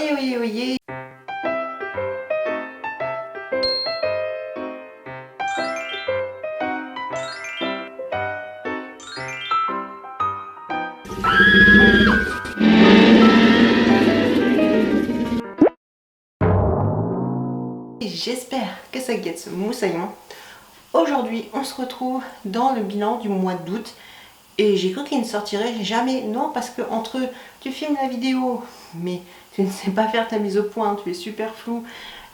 Oyez, oyez, oyez. J'espère que ça guette ce moussaillon. Aujourd'hui, on se retrouve dans le bilan du mois d'août. Et j'ai cru qu'il ne sortirait jamais. Non, parce que entre tu filmes la vidéo, mais tu ne sais pas faire ta mise au point, tu es super flou.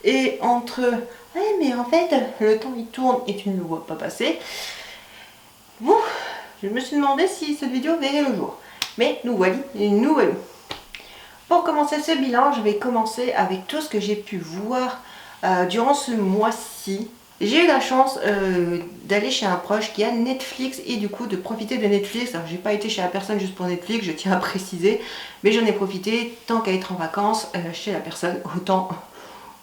Et entre, ouais, mais en fait, le temps il tourne et tu ne le vois pas passer. Bon, je me suis demandé si cette vidéo verrait le jour. Mais nous voilà, nous voilà. Pour commencer ce bilan, je vais commencer avec tout ce que j'ai pu voir durant ce mois-ci. J'ai eu la chance d'aller chez un proche qui a Netflix et du coup de profiter de Netflix. Alors j'ai pas été chez la personne juste pour Netflix, je tiens à préciser, mais j'en ai profité tant qu'à être en vacances chez la personne, autant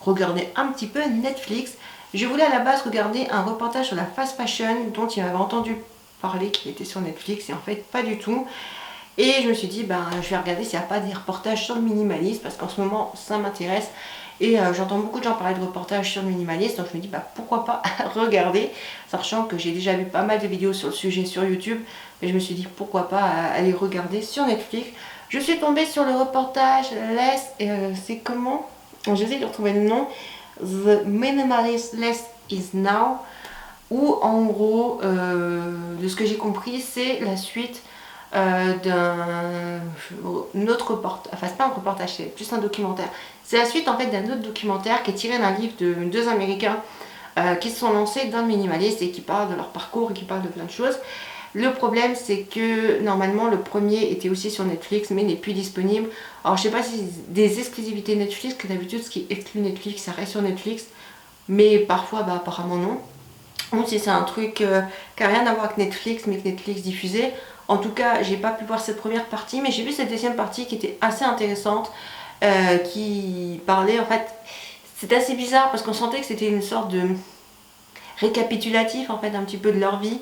regarder un petit peu Netflix. Je voulais à la base regarder un reportage sur la fast fashion dont il m'avait entendu parler qu'il était sur Netflix et en fait pas du tout. Et je me suis dit, ben, je vais regarder s'il n'y a pas des reportages sur le minimalisme parce qu'en ce moment ça m'intéresse. Et j'entends beaucoup de gens parler de reportages sur le minimalisme, donc je me dis bah, pourquoi pas regarder, sachant que j'ai déjà vu pas mal de vidéos sur le sujet sur YouTube, mais je me suis dit pourquoi pas aller regarder sur Netflix. Je suis tombée sur le reportage c'est comment, j'essaie de retrouver le nom, The Minimalist Less is Now, où en gros, de ce que j'ai compris, c'est la suite d'un autre reportage, enfin c'est pas un reportage, c'est plus un documentaire. C'est la suite en fait d'un autre documentaire qui est tiré d'un livre de deux Américains qui se sont lancés dans le minimalisme et qui parlent de leur parcours et qui parlent de plein de choses. Le problème c'est que normalement le premier était aussi sur Netflix mais n'est plus disponible. Alors je sais pas si c'est des exclusivités Netflix, que d'habitude ce qui exclut Netflix ça reste sur Netflix, mais parfois bah apparemment non. Ou si c'est un truc qui n'a rien à voir avec Netflix mais que Netflix diffusait. En tout cas, j'ai pas pu voir cette première partie, mais j'ai vu cette deuxième partie qui était assez intéressante, qui parlait en fait, c'était assez bizarre parce qu'on sentait que c'était une sorte de récapitulatif en fait un petit peu de leur vie,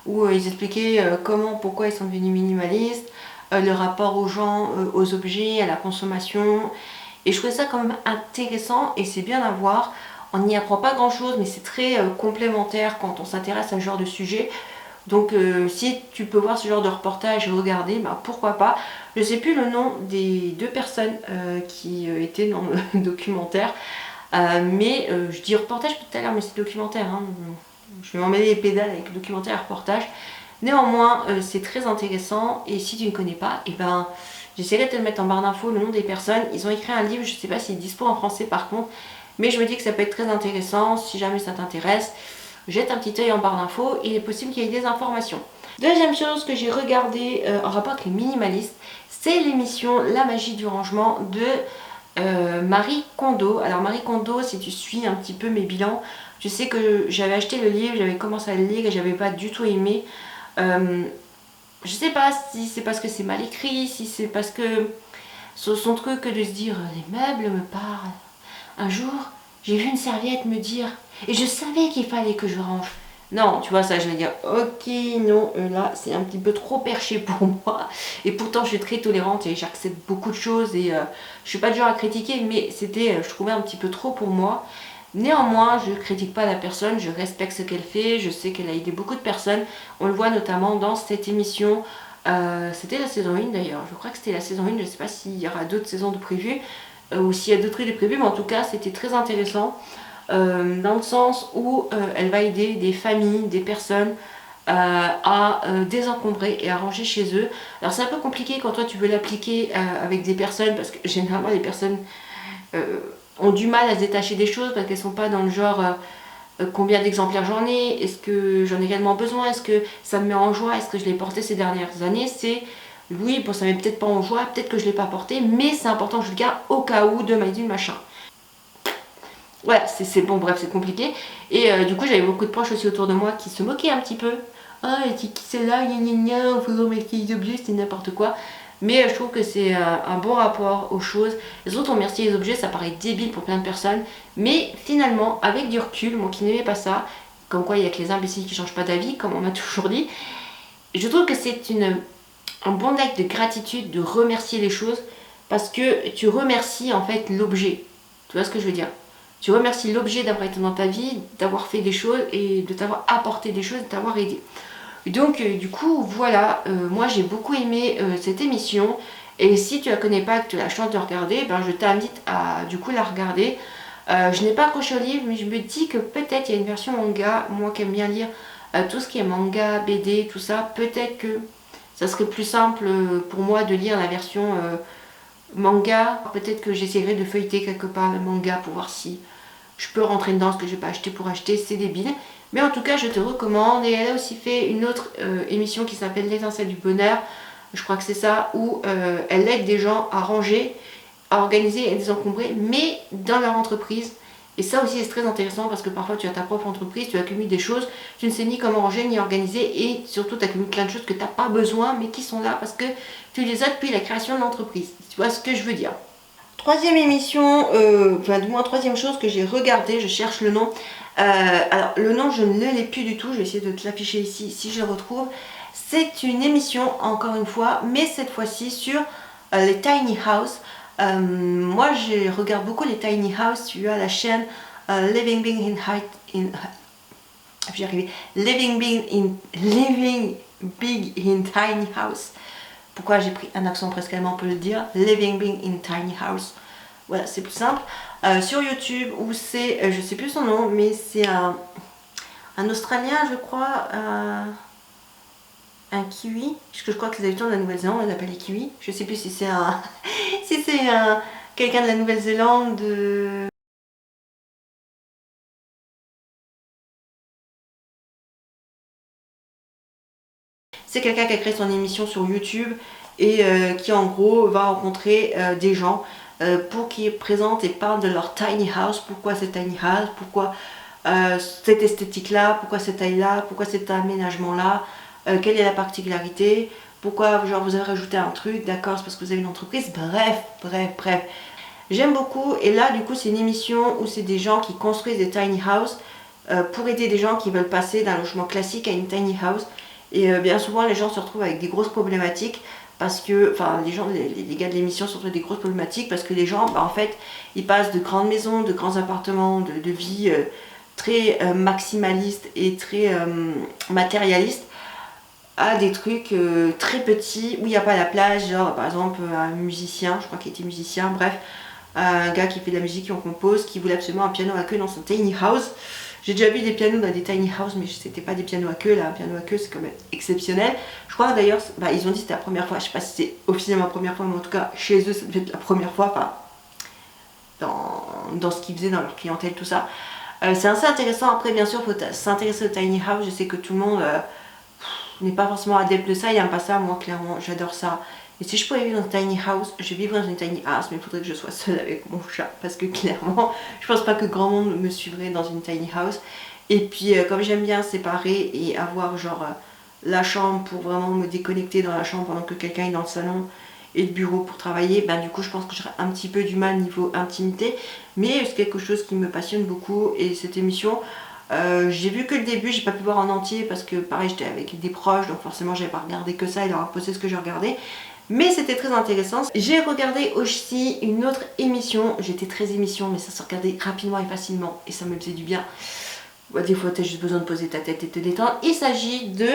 où ils expliquaient comment, pourquoi ils sont devenus minimalistes, le rapport aux gens, aux objets, à la consommation. Et je trouvais ça quand même intéressant et c'est bien à voir. On n'y apprend pas grand chose, mais c'est très complémentaire quand on s'intéresse à ce genre de sujet. Donc si tu peux voir ce genre de reportage et regarder, bah, pourquoi pas. Je ne sais plus le nom des deux personnes qui étaient dans le documentaire. Mais je dis reportage tout à l'heure, mais c'est documentaire. Hein. Je vais m'emmêler les pédales avec documentaire et reportage. Néanmoins, c'est très intéressant. Et si tu ne connais pas, et ben, j'essaierai de te le mettre en barre d'infos, le nom des personnes. Ils ont écrit un livre, je ne sais pas s'il est dispo en français par contre. Mais je me dis que ça peut être très intéressant si jamais ça t'intéresse. Jette un petit œil en barre d'infos, il est possible qu'il y ait des informations. Deuxième chose que j'ai regardé en rapport avec les minimalistes, c'est l'émission La magie du rangement de Marie Kondo. Alors Marie Kondo, si tu suis un petit peu mes bilans, tu sais que j'avais acheté le livre, j'avais commencé à le lire et j'avais pas du tout aimé. Je sais pas si c'est parce que c'est mal écrit, si c'est parce que son truc de se dire les meubles me parlent. Un jour, j'ai vu une serviette me dire et je savais qu'il fallait que je range. Non, tu vois ça, je vais dire ok, non, là c'est un petit peu trop perché pour moi. Et pourtant je suis très tolérante et j'accepte beaucoup de choses et je suis pas du genre à critiquer, mais c'était, je trouvais un petit peu trop pour moi. Néanmoins, je ne critique pas la personne, je respecte ce qu'elle fait, je sais qu'elle a aidé beaucoup de personnes. On le voit notamment dans cette émission. C'était la saison 1 d'ailleurs, je crois que c'était la saison 1, je ne sais pas s'il y aura d'autres saisons de prévues ou s'il y a d'autres trucs de prévus, mais en tout cas c'était très intéressant dans le sens où elle va aider des familles, des personnes à désencombrer et à ranger chez eux. Alors c'est un peu compliqué quand toi tu veux l'appliquer avec des personnes parce que généralement les personnes ont du mal à se détacher des choses parce qu'elles sont pas dans le genre combien d'exemplaires j'en ai, est-ce que j'en ai réellement besoin, est-ce que ça me met en joie, est-ce que je l'ai porté ces dernières années. C'est oui, bon, ça ne met peut-être pas en joie, peut-être que je ne l'ai pas porté, mais c'est important que je le garde au cas où, de du machin. Voilà, c'est bon, bref, c'est compliqué. Et du coup, j'avais beaucoup de proches aussi autour de moi qui se moquaient un petit peu. Ah, qui c'est là, gna gna gna, on faut remettre les objets, c'est n'importe quoi. Mais je trouve que c'est un bon rapport aux choses. Les autres ont remercié les objets, ça paraît débile pour plein de personnes. Mais finalement, avec du recul, moi qui n'aimais pas ça, comme quoi il n'y a que les imbéciles qui ne changent pas d'avis, comme on m'a toujours dit, je trouve que c'est un bon acte de gratitude de remercier les choses parce que tu remercies en fait l'objet. Tu vois ce que je veux dire? Tu remercies l'objet d'avoir été dans ta vie, d'avoir fait des choses et de t'avoir apporté des choses, de t'avoir aidé. Donc du coup voilà, moi j'ai beaucoup aimé cette émission. Et si tu la connais pas, que tu as la chance de regarder, ben, je t'invite à du coup la regarder. Je n'ai pas accroché au livre, mais je me dis que peut-être il y a une version manga. Moi qui aime bien lire tout ce qui est manga, BD, tout ça, peut-être que ça serait plus simple pour moi de lire la version manga. Peut-être que j'essaierai de feuilleter quelque part le manga pour voir si je peux rentrer dedans, ce que je vais pas acheter pour acheter, c'est débile. Mais en tout cas, je te recommande. Et elle a aussi fait une autre émission qui s'appelle L'étincelle du bonheur. Je crois que c'est ça, où elle aide des gens à ranger, à organiser et désencombrer, mais dans leur entreprise. Et ça aussi c'est très intéressant parce que parfois tu as ta propre entreprise, tu accumules des choses, tu ne sais ni comment ranger ni organiser et surtout tu accumules plein de choses que tu n'as pas besoin mais qui sont là parce que tu les as depuis la création de l'entreprise. Tu vois ce que je veux dire? Troisième émission, enfin du moins troisième chose que j'ai regardé, je cherche le nom. Alors le nom je ne l'ai plus du tout, je vais essayer de te l'afficher ici si je le retrouve. C'est une émission encore une fois, mais cette fois-ci sur les tiny house. Moi je regarde beaucoup les tiny house, tu as la chaîne Living Big je vais y arriver. Living Big in Tiny House. Pourquoi j'ai pris un accent presque allemand, on peut le dire. Living Big in Tiny House. Voilà, c'est plus simple. Sur YouTube, où c'est, je sais plus son nom, mais c'est un Australien, je crois, un kiwi. Parce que je crois que les habitants de la Nouvelle-Zélande, on les appelle les kiwis. Je sais plus si c'est un, si c'est quelqu'un de la Nouvelle-Zélande. C'est quelqu'un qui a créé son émission sur YouTube et qui en gros va rencontrer des gens pour qu'ils présentent et parlent de leur tiny house, pourquoi c'est tiny house, pourquoi cette esthétique là, pourquoi cette taille là, pourquoi cet aménagement là, quelle est la particularité, pourquoi genre vous avez rajouté un truc, d'accord, c'est parce que vous avez une entreprise, bref. J'aime beaucoup et là du coup c'est une émission où c'est des gens qui construisent des tiny house pour aider des gens qui veulent passer d'un logement classique à une tiny house. Et bien souvent les gens se retrouvent avec des grosses problématiques parce que, enfin les gars de l'émission se retrouvent avec des grosses problématiques parce que les gens, bah, en fait, ils passent de grandes maisons, de grands appartements, de vie très maximalistes et très matérialistes à des trucs très petits où il n'y a pas la place, genre par exemple un musicien, je crois qu'il était musicien, bref, un gars qui fait de la musique, qui en compose, qui voulait absolument un piano à queue dans son tiny house. J'ai déjà vu des pianos dans des tiny house, mais c'était pas des pianos à queue. Là, un piano à queue, c'est quand même exceptionnel. Je crois d'ailleurs, bah, ils ont dit que c'était la première fois. Je sais pas si c'est officiellement la première fois, mais en tout cas, chez eux, ça devait être la première fois. Enfin, dans ce qu'ils faisaient, dans leur clientèle, tout ça. C'est assez intéressant. Après, bien sûr, il faut s'intéresser au tiny house. Je sais que tout le monde n'est pas forcément adepte de ça. Il n'aime pas ça. Moi, clairement, j'adore ça. Et si je pouvais vivre dans une tiny house, je vivrais dans une tiny house, mais il faudrait que je sois seule avec mon chat. Parce que clairement, je pense pas que grand monde me suivrait dans une tiny house. Et puis, comme j'aime bien séparer et avoir genre la chambre pour vraiment me déconnecter dans la chambre pendant que quelqu'un est dans le salon et le bureau pour travailler, ben du coup, je pense que j'aurais un petit peu du mal niveau intimité. Mais c'est quelque chose qui me passionne beaucoup. Et cette émission, j'ai vu que le début, j'ai pas pu voir en entier parce que pareil, j'étais avec des proches, donc forcément, j'avais pas regardé que ça et leur imposer ce que je regardais. Mais c'était très intéressant. J'ai regardé aussi une autre émission. J'étais très émission, mais ça se regardait rapidement et facilement. Et ça me faisait du bien. Des fois, tu as juste besoin de poser ta tête et te détendre. Il s'agit de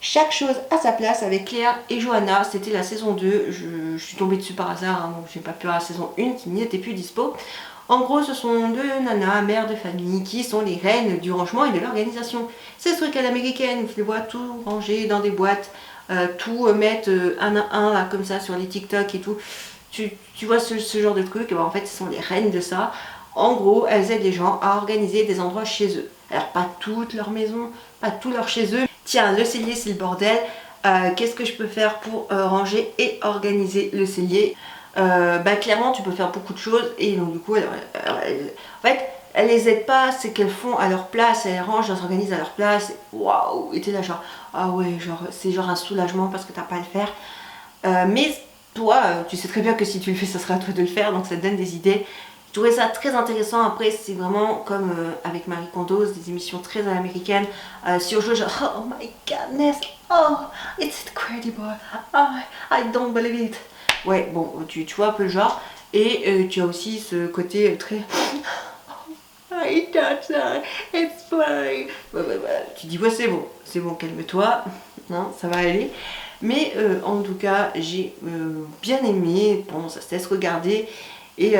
Chaque chose à sa place avec Claire et Johanna. C'était la saison 2. Je suis tombée dessus par hasard. Hein, donc j'ai pas pu voir la saison 1 qui n'était plus dispo. En gros, ce sont deux nanas, mères de famille, qui sont les reines du rangement et de l'organisation. C'est ce truc à l'américaine. Je les vois tout ranger dans des boîtes. Tout mettre un à un là, comme ça sur les TikTok et tout. Tu vois ce genre de truc, ben, en fait ce sont les reines de ça. En gros, elles aident les gens à organiser des endroits chez eux. Alors pas toute leur maison, pas tout leur chez eux. Tiens, le cellier c'est le bordel. Qu'est-ce que je peux faire pour ranger et organiser le cellier? Bah, clairement tu peux faire beaucoup de choses et donc du coup en fait elles les aident pas, c'est qu'elles font à leur place, elles rangent, elles s'organisent à leur place. Waouh, et t'es là genre ah ouais, genre c'est genre un soulagement parce que t'as pas à le faire. Mais toi, tu sais très bien que si tu le fais, ça sera à toi de le faire, donc ça te donne des idées. Je trouvais ça très intéressant. Après, c'est vraiment comme avec Marie Kondo, des émissions très à l'américaine sur le jeu, genre oh my goodness, oh it's incredible, oh I don't believe it. Ouais, bon, tu vois un peu le genre. Et tu as aussi ce côté très... I touch that, it's fine. Ouais, voilà. Tu dis, ouais, c'est bon, calme-toi, hein, ça va aller. Mais en tout cas, j'ai bien aimé. Bon, ça se laisse regarder. Et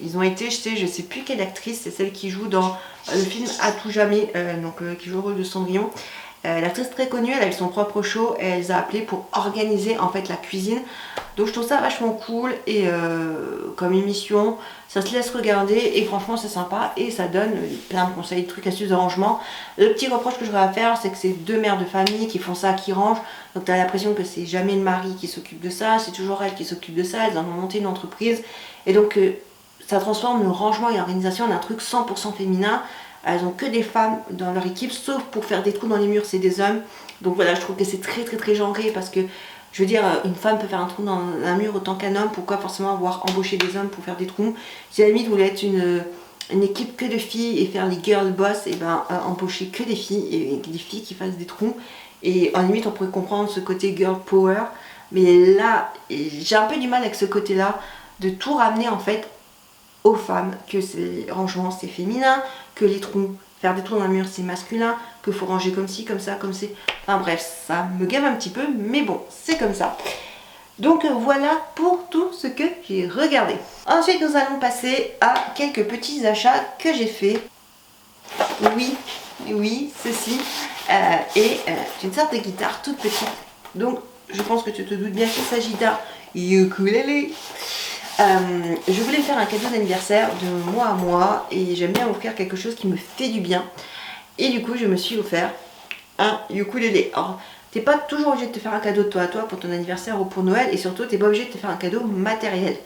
ils ont été, je sais plus quelle actrice, c'est celle qui joue dans le film À tout jamais, qui joue le rôle de Cendrillon. L'actrice très connue, elle a eu son propre show et elle les a appelés pour organiser en fait la cuisine. Donc je trouve ça vachement cool et comme émission, ça se laisse regarder et franchement c'est sympa et ça donne plein de conseils, de trucs, astuces de rangement. Le petit reproche que j'aurais à faire, c'est que c'est deux mères de famille qui font ça, qui rangent. Donc tu as l'impression que c'est jamais le mari qui s'occupe de ça, c'est toujours elle qui s'occupe de ça, elles en ont monté une entreprise. Et donc ça transforme le rangement et l'organisation en un truc 100% féminin. Elles ont que des femmes dans leur équipe, sauf pour faire des trous dans les murs, c'est des hommes. Donc voilà, je trouve que c'est très genré parce que, je veux dire, une femme peut faire un trou dans un mur autant qu'un homme. Pourquoi forcément avoir embauché des hommes pour faire des trous? Si à la limite vous voulez être une équipe que de filles et faire les girl boss, et ben embaucher que des filles et des filles qui fassent des trous. Et en limite on pourrait comprendre ce côté girl power. Mais là, j'ai un peu du mal avec ce côté-là, de tout ramener en fait aux femmes, que c'est rangement c'est féminin, que les trous, faire des trous dans le mur c'est masculin, que faut ranger comme ci, comme ça, comme c'est... Enfin bref, ça me gave un petit peu, mais bon, c'est comme ça. Donc voilà pour tout ce que j'ai regardé. Ensuite nous allons passer à quelques petits achats que j'ai fait. Oui, ceci est une sorte de guitare toute petite. Donc je pense que tu te doutes bien qu'il s'agit d'un ukulélé. Je voulais faire un cadeau d'anniversaire de moi à moi et j'aime bien offrir quelque chose qui me fait du bien. Et du coup, je me suis offert un ukulélé. Alors, t'es pas toujours obligé de te faire un cadeau de toi à toi pour ton anniversaire ou pour Noël et surtout, t'es pas obligé de te faire un cadeau matériel.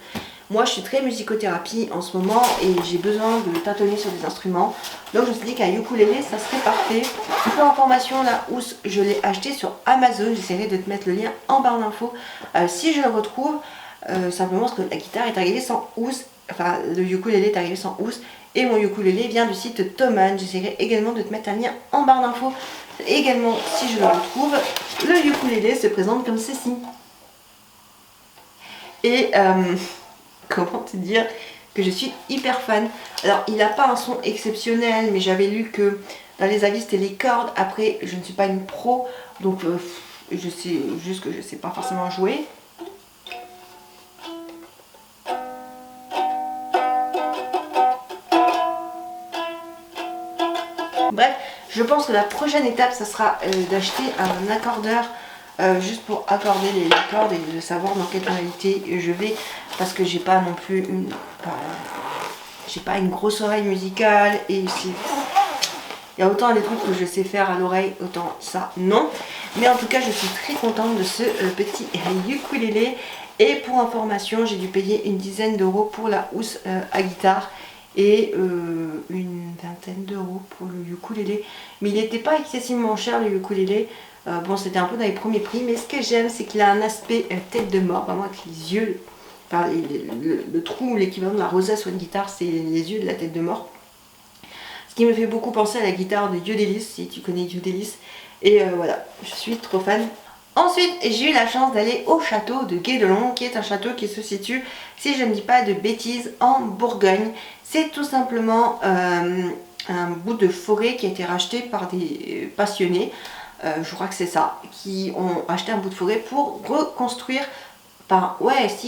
Moi, je suis très musicothérapie en ce moment et j'ai besoin de tâtonner sur des instruments. Donc, je me suis dit qu'un ukulélé, ça serait parfait. Pour information, là où je l'ai acheté sur Amazon, j'essaierai de te mettre le lien en barre d'infos si je le retrouve. Simplement parce que la guitare est arrivée sans housse, enfin le ukulélé est arrivé sans housse et mon ukulélé vient du site Thomann. J'essaierai également de te mettre un lien en barre d'infos également si je le retrouve. Le ukulélé se présente comme ceci. Et comment te dire que je suis hyper fan. Alors il n'a pas un son exceptionnel, mais j'avais lu que dans les avis c'était les cordes. Après je ne suis pas une pro, donc je sais juste que je ne sais pas forcément jouer. Bref, je pense que la prochaine étape, ça sera d'acheter un accordeur juste pour accorder les cordes et de savoir dans quelle tonalité je vais, parce que j'ai pas non plus j'ai pas une grosse oreille musicale et il y a autant des trucs que je sais faire à l'oreille, autant ça non. Mais en tout cas, je suis très contente de ce petit ukulélé. Et pour information, j'ai dû payer une dizaine d'euros pour la housse à guitare et une vingtaine d'euros pour le ukulélé. Mais il n'était pas excessivement cher le ukulélé. Bon, c'était un peu dans les premiers prix, mais ce que j'aime, c'est qu'il a un aspect tête de mort, vraiment avec les yeux, enfin le trou, l'équivalent de la rosace sur une guitare, c'est les yeux de la tête de mort. Ce qui me fait beaucoup penser à la guitare de Yodelis, si tu connais Yodelis. Et voilà, je suis trop fan. Ensuite, j'ai eu la chance d'aller au château de Guédelon, qui est un château qui se situe, si je ne dis pas de bêtises, en Bourgogne. C'est tout simplement un bout de forêt qui a été racheté par des passionnés, je crois que c'est ça, qui ont acheté un bout de forêt pour reconstruire,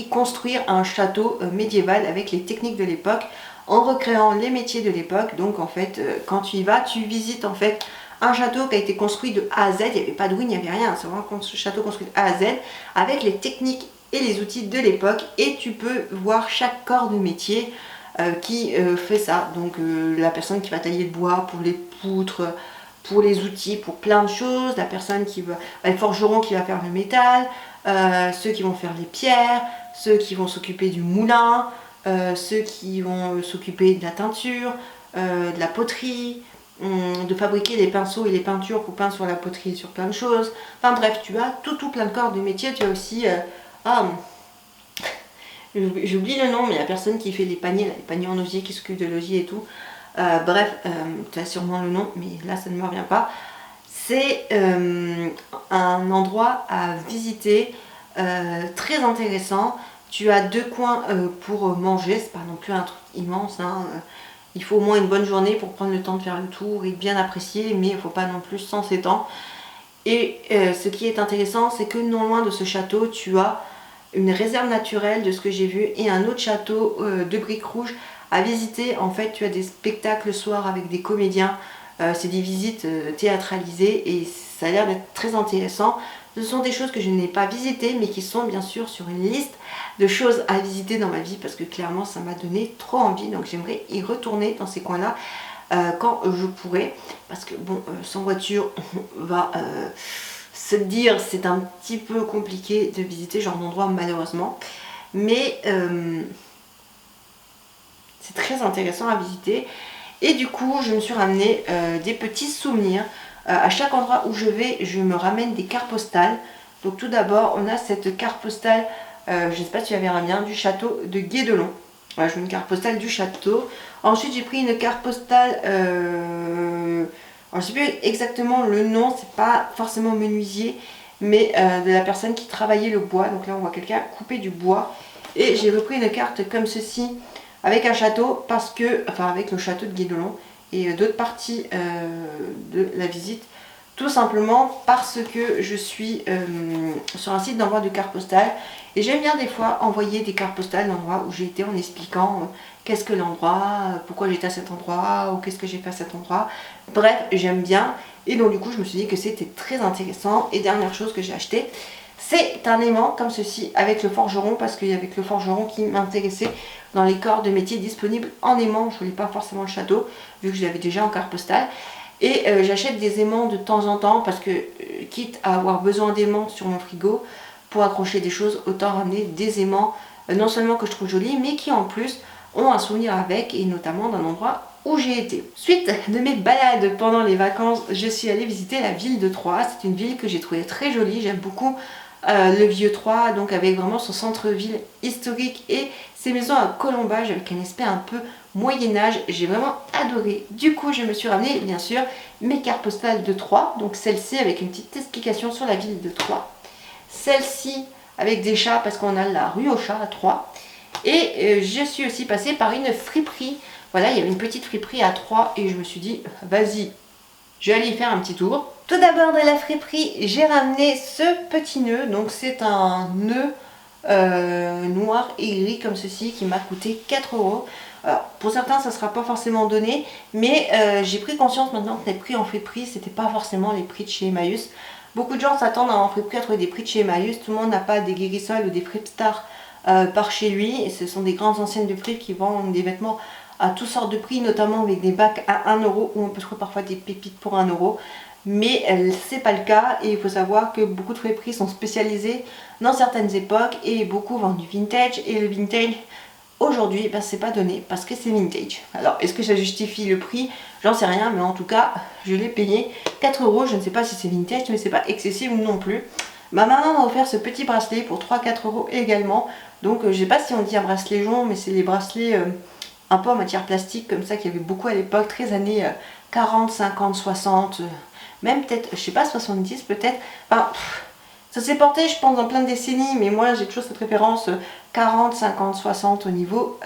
construire un château médiéval avec les techniques de l'époque, en recréant les métiers de l'époque. Donc en fait, quand tu y vas, tu visites en fait un château qui a été construit de A à Z, il n'y avait pas de ruine, il n'y avait rien, c'est vraiment un château construit de A à Z, avec les techniques et les outils de l'époque, et tu peux voir chaque corps de métier qui fait ça. Donc la personne qui va tailler le bois pour les poutres, pour les outils, pour plein de choses, la personne qui va, le forgeron qui va faire le métal, ceux qui vont faire les pierres, ceux qui vont s'occuper du moulin, ceux qui vont s'occuper de la teinture, de la poterie, de fabriquer les pinceaux et les peintures pour peindre sur la poterie, sur plein de choses. Enfin bref, tu as tout plein de corps de métier. Tu as aussi j'oublie le nom, mais la personne qui fait les paniers en osier, qui s'occupe de l'osier et tout. Bref, tu as sûrement le nom, mais là ça ne me revient pas. C'est un endroit à visiter très intéressant. Tu as deux coins pour manger, c'est pas non plus un truc immense, hein. Il faut au moins une bonne journée pour prendre le temps de faire le tour et bien apprécier, mais il ne faut pas non plus sans s'étendre. Et ce qui est intéressant, c'est que non loin de ce château, tu as une réserve naturelle de ce que j'ai vu et un autre château de briques rouges à visiter. En fait, tu as des spectacles le soir avec des comédiens. C'est des visites théâtralisées et ça a l'air d'être très intéressant. Ce sont des choses que je n'ai pas visitées mais qui sont bien sûr sur une liste de choses à visiter dans ma vie parce que clairement ça m'a donné trop envie. Donc j'aimerais y retourner dans ces coins-là quand je pourrai. Parce que bon, sans voiture, on va se dire c'est un petit peu compliqué de visiter ce genre d'endroit malheureusement. Mais c'est très intéressant à visiter. Et du coup, je me suis ramené des petits souvenirs. À chaque endroit où je vais, je me ramène des cartes postales. Donc tout d'abord, on a cette carte postale, je ne sais pas si tu la verras bien, du château de Guédelon. Voilà, je mets une carte postale du château. Ensuite, j'ai pris une carte postale, alors je ne sais plus exactement le nom, c'est pas forcément menuisier, mais de la personne qui travaillait le bois. Donc là, on voit quelqu'un couper du bois. Et j'ai repris une carte comme ceci, avec un château, parce que, enfin avec le château de Guédelon et d'autres parties de la visite, tout simplement parce que je suis sur un site d'envoi de cartes postales et j'aime bien des fois envoyer des cartes postales d'endroits où j'ai été en expliquant qu'est-ce que l'endroit, pourquoi j'étais à cet endroit ou qu'est-ce que j'ai fait à cet endroit. Bref, j'aime bien et donc du coup je me suis dit que c'était très intéressant. Et dernière chose que j'ai acheté, c'est un aimant comme ceci avec le forgeron, parce qu'il y avait le forgeron qui m'intéressait dans les corps de métier disponibles en aimant. Je ne voulais pas forcément le château, vu que je l'avais déjà en carte postale. Et j'achète des aimants de temps en temps, parce que quitte à avoir besoin d'aimants sur mon frigo, pour accrocher des choses, autant ramener des aimants, non seulement que je trouve jolis, mais qui en plus ont un souvenir avec, et notamment d'un endroit où j'ai été. Suite de mes balades pendant les vacances, je suis allée visiter la ville de Troyes. C'est une ville que j'ai trouvée très jolie, j'aime beaucoup le vieux Troyes, donc avec vraiment son centre-ville historique et ses maisons à colombage avec un aspect un peu Moyen-Âge. J'ai vraiment adoré. Du coup, je me suis ramené bien sûr mes cartes postales de Troyes, donc celle-ci avec une petite explication sur la ville de Troyes, celle-ci avec des chats parce qu'on a la rue aux chats à Troyes, et je suis aussi passée par une friperie. Voilà, il y avait une petite friperie à Troyes et je me suis dit vas-y, je vais aller y faire un petit tour. Tout d'abord de la friperie, j'ai ramené ce petit nœud. Donc c'est un nœud noir et gris comme ceci qui m'a coûté 4 euros. Alors, pour certains ça ne sera pas forcément donné, mais j'ai pris conscience maintenant que les prix en friperie c'était pas forcément les prix de chez Emmaüs. Beaucoup de gens s'attendent en friperie à trouver des prix de chez Emmaüs. Tout le monde n'a pas des guérissoles ou des fripstars par chez lui, et ce sont des grandes anciennes de fripe qui vendent des vêtements à toutes sortes de prix, notamment avec des bacs à 1 euro, où on peut trouver parfois des pépites pour 1 euro. Mais c'est pas le cas, et il faut savoir que beaucoup de friperies sont spécialisées dans certaines époques et beaucoup vendent du vintage, et le vintage aujourd'hui ben, c'est pas donné parce que c'est vintage. Alors est-ce que ça justifie le prix? J'en sais rien, mais en tout cas je l'ai payé 4 euros. Je ne sais pas si c'est vintage, mais c'est pas excessif non plus. Ma maman m'a offert ce petit bracelet pour 3-4 euros également. Donc je sais pas si on dit un bracelet jonc, mais c'est les bracelets un peu en matière plastique comme ça qu'il y avait beaucoup à l'époque, très années 40, 50, 60, même peut-être, je sais pas, 70 peut-être. Enfin, ça s'est porté je pense dans plein de décennies, mais moi j'ai toujours cette référence 40, 50, 60 au niveau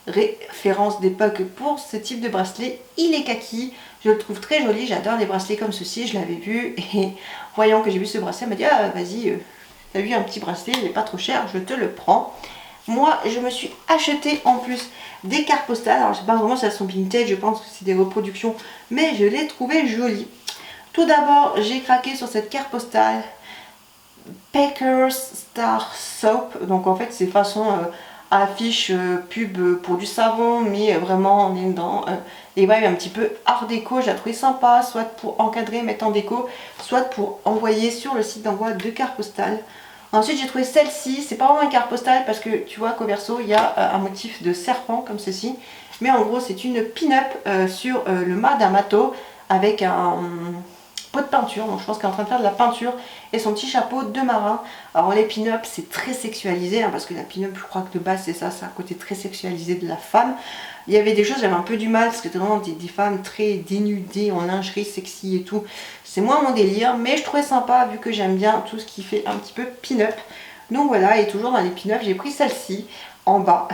référence d'époque pour ce type de bracelet. Il est kaki, je le trouve très joli, j'adore les bracelets comme ceci, je l'avais vu et voyant que j'ai vu ce bracelet, elle m'a dit ah vas-y, t'as vu un petit bracelet, il n'est pas trop cher, je te le prends. Moi je me suis acheté en plus des cartes postales, alors je sais pas vraiment si elles sont vintage, je pense que c'est des reproductions, mais je les trouvais jolies. Tout d'abord j'ai craqué sur cette carte postale Packers Star Soap. Donc en fait c'est façon affiche pub pour du savon, mais vraiment on est dans les vibes un petit peu art déco. J'ai trouvé sympa, soit pour encadrer, mettre en déco, soit pour envoyer sur le site d'envoi de cartes postales. Ensuite j'ai trouvé celle-ci, c'est pas vraiment une carte postale parce que tu vois qu'au verso il y a un motif de serpent comme ceci, mais en gros c'est une pin-up sur le mât d'un bateau avec un pot de peinture. Donc je pense qu'elle est en train de faire de la peinture, et son petit chapeau de marin. Alors les pin-up c'est très sexualisé parce que la pin-up je crois que de base c'est ça, c'est un côté très sexualisé de la femme. Il y avait des choses j'avais un peu du mal parce que c'était vraiment des femmes très dénudées en lingerie sexy et tout. C'est moins mon délire, mais je trouvais sympa vu que j'aime bien tout ce qui fait un petit peu pin-up. Donc voilà, et toujours dans les pin j'ai pris celle-ci en bas.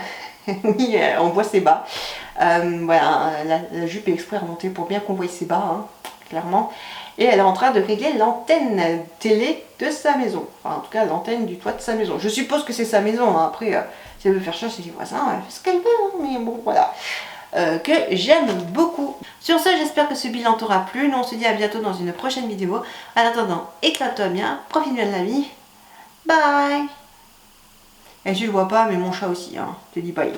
Oui, on voit ses bas. Voilà, la jupe est exprès remontée pour bien qu'on voie ses bas, hein, clairement. Et elle est en train de régler l'antenne télé de sa maison. Enfin, en tout cas, l'antenne du toit de sa maison. Je suppose que c'est sa maison, hein. Après, si elle veut faire ça chez les voisins, elle fait ce qu'elle veut, hein. Mais bon, voilà. Que j'aime beaucoup. Sur ce, j'espère que ce bilan t'aura plu. Nous, on se dit à bientôt dans une prochaine vidéo. En attendant, éclate-toi bien, profite bien de la vie. Bye. Et tu le vois pas, mais mon chat aussi, hein. Je te dis bye.